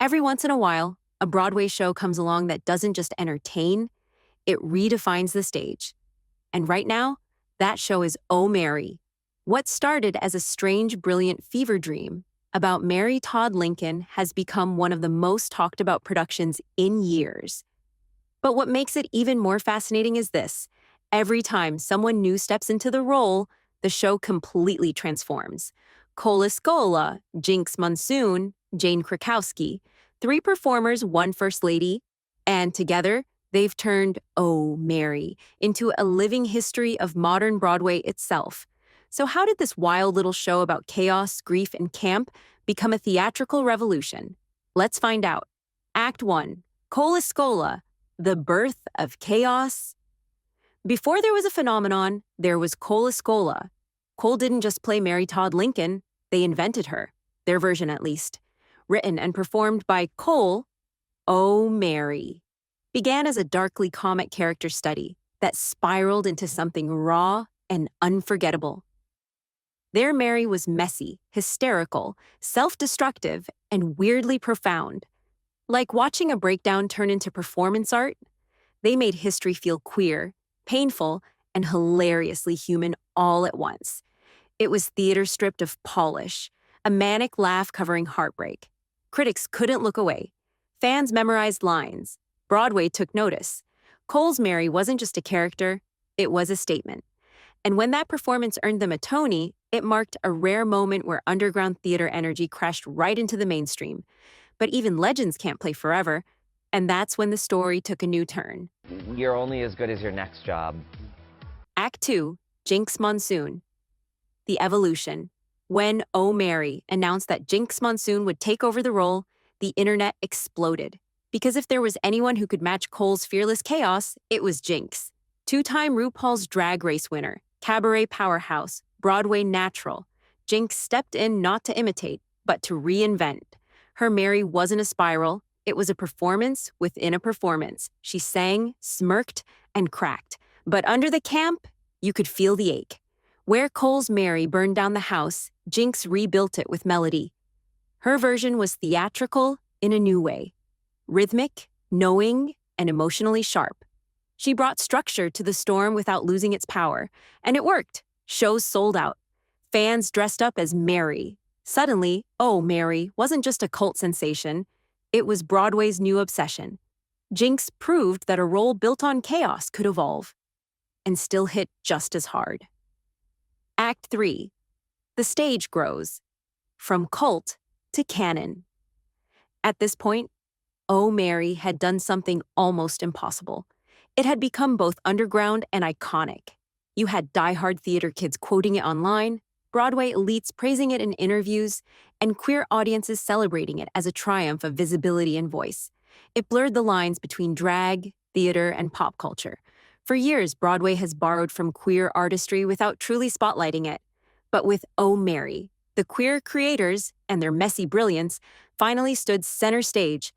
Every once in a while, a Broadway show comes along that doesn't just entertain, it redefines the stage. And right now, that show is Oh Mary. What started as a strange, brilliant fever dream about Mary Todd Lincoln has become one of the most talked about productions in years. But what makes it even more fascinating is this. Every time someone new steps into the role, the show completely transforms. Cole Escola, Jinkx Monsoon, Jane Krakowski, three performers, one first lady, and together, they've turned Oh Mary into a living history of modern Broadway itself. So how did this wild little show about chaos, grief, and camp become a theatrical revolution? Let's find out. Act 1. Cole Escola, the birth of chaos. Before there was a phenomenon, there was Cole Escola. Cole didn't just play Mary Todd Lincoln, they invented her, their version at least. Written and performed by Cole, Oh Mary began as a darkly comic character study that spiraled into something raw and unforgettable. Their Mary was messy, hysterical, self-destructive, and weirdly profound. Like watching a breakdown turn into performance art, they made history feel queer, painful, and hilariously human all at once. It was theater stripped of polish, a manic laugh covering heartbreak. Critics couldn't look away. Fans memorized lines. Broadway took notice. Cole's Mary wasn't just a character, it was a statement. And when that performance earned them a Tony, it marked a rare moment where underground theater energy crashed right into the mainstream. But even legends can't play forever, and that's when the story took a new turn. You're only as good as your next job. Act 2, Jinkx Monsoon. The evolution. When Oh Mary announced that Jinkx Monsoon would take over the role, the internet exploded. Because if there was anyone who could match Cole's fearless chaos, it was Jinkx. Two-time RuPaul's Drag Race winner, cabaret powerhouse, Broadway natural. Jinkx stepped in not to imitate, but to reinvent. Her Mary wasn't a spiral, it was a performance within a performance. She sang, smirked, and cracked. But under the camp, you could feel the ache. Where Cole's Mary burned down the house, Jinkx rebuilt it with melody. Her version was theatrical in a new way. Rhythmic, knowing, and emotionally sharp. She brought structure to the storm without losing its power, and it worked. Shows sold out. Fans dressed up as Mary. Suddenly, Oh Mary wasn't just a cult sensation, it was Broadway's new obsession. Jinkx proved that a role built on chaos could evolve, and still hit just as hard. Act 3. The stage grows. From cult to canon. At this point, Oh Mary had done something almost impossible. It had become both underground and iconic. You had diehard theater kids quoting it online, Broadway elites praising it in interviews, and queer audiences celebrating it as a triumph of visibility and voice. It blurred the lines between drag, theater, and pop culture. For years, Broadway has borrowed from queer artistry without truly spotlighting it. But with Oh Mary, the queer creators and their messy brilliance finally stood center stage,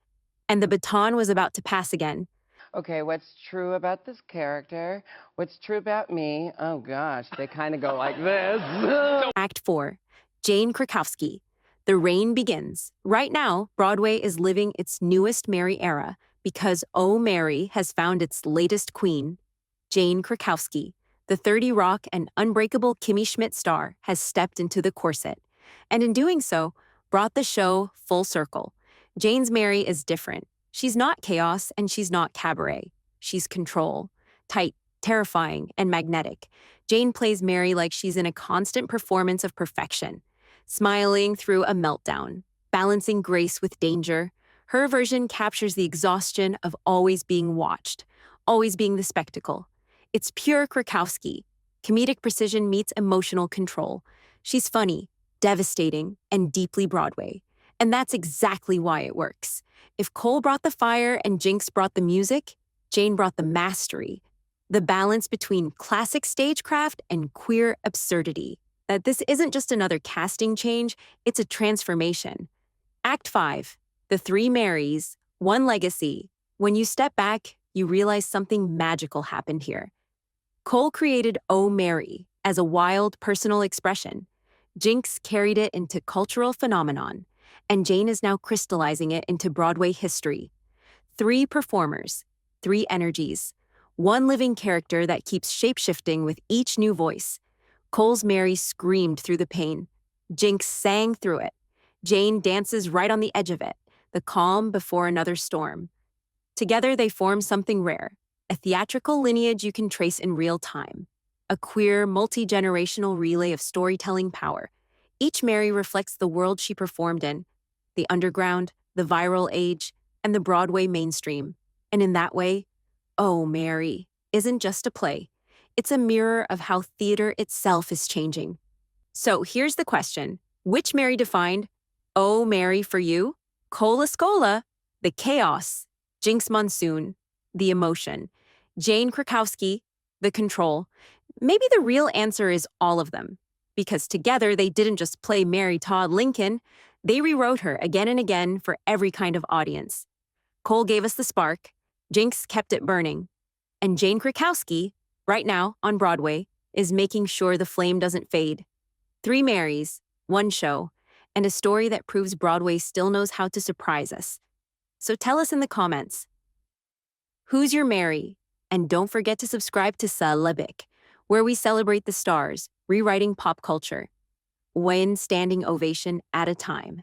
and the baton was about to pass again. Okay, what's true about this character? What's true about me? Oh gosh, they kind of go like this. Act 4. Jane Krakowski. The reign begins. Right now, Broadway is living its newest Mary era because Oh Mary has found its latest queen. Jane Krakowski, the 30 Rock and Unbreakable Kimmy Schmidt star, has stepped into the corset, and in doing so, brought the show full circle. Jane's Mary is different. She's not chaos and she's not cabaret. She's control. Tight, terrifying, and magnetic. Jane plays Mary like she's in a constant performance of perfection, smiling through a meltdown, balancing grace with danger. Her version captures the exhaustion of always being watched, always being the spectacle. It's pure Krakowski. Comedic precision meets emotional control. She's funny, devastating, and deeply Broadway. And that's exactly why it works. If Cole brought the fire and Jinkx brought the music, Jane brought the mastery, the balance between classic stagecraft and queer absurdity. That this isn't just another casting change, it's a transformation. Act 5. The Three Marys, One Legacy. When you step back, you realize something magical happened here. Cole created Oh Mary as a wild, personal expression. Jinkx carried it into cultural phenomenon. and Jane is now crystallizing it into Broadway history. 3 performers, 3 energies, 1 living character that keeps shapeshifting with each new voice. Cole's Mary screamed through the pain. Jinkx sang through it. Jane dances right on the edge of it, the calm before another storm. Together they form something rare, a theatrical lineage you can trace in real time. A queer, multi-generational relay of storytelling power. Each Mary reflects the world she performed in, the underground, the viral age, and the Broadway mainstream. And in that way, Oh, Mary isn't just a play. It's a mirror of how theater itself is changing. So here's the question. Which Mary defined Oh, Mary for you? Cole Escola, the chaos. Jinkx Monsoon, the emotion. Jane Krakowski, the control. Maybe the real answer is all of them. Because together they didn't just play Mary Todd Lincoln, they rewrote her again and again for every kind of audience. Cole gave us the spark, Jinkx kept it burning, and Jane Krakowski, right now on Broadway, is making sure the flame doesn't fade. 3 Marys, 1 show, and a story that proves Broadway still knows how to surprise us. So tell us in the comments, who's your Mary? And don't forget to subscribe to Celebic, where we celebrate the stars, rewriting pop culture, one standing ovation at a time.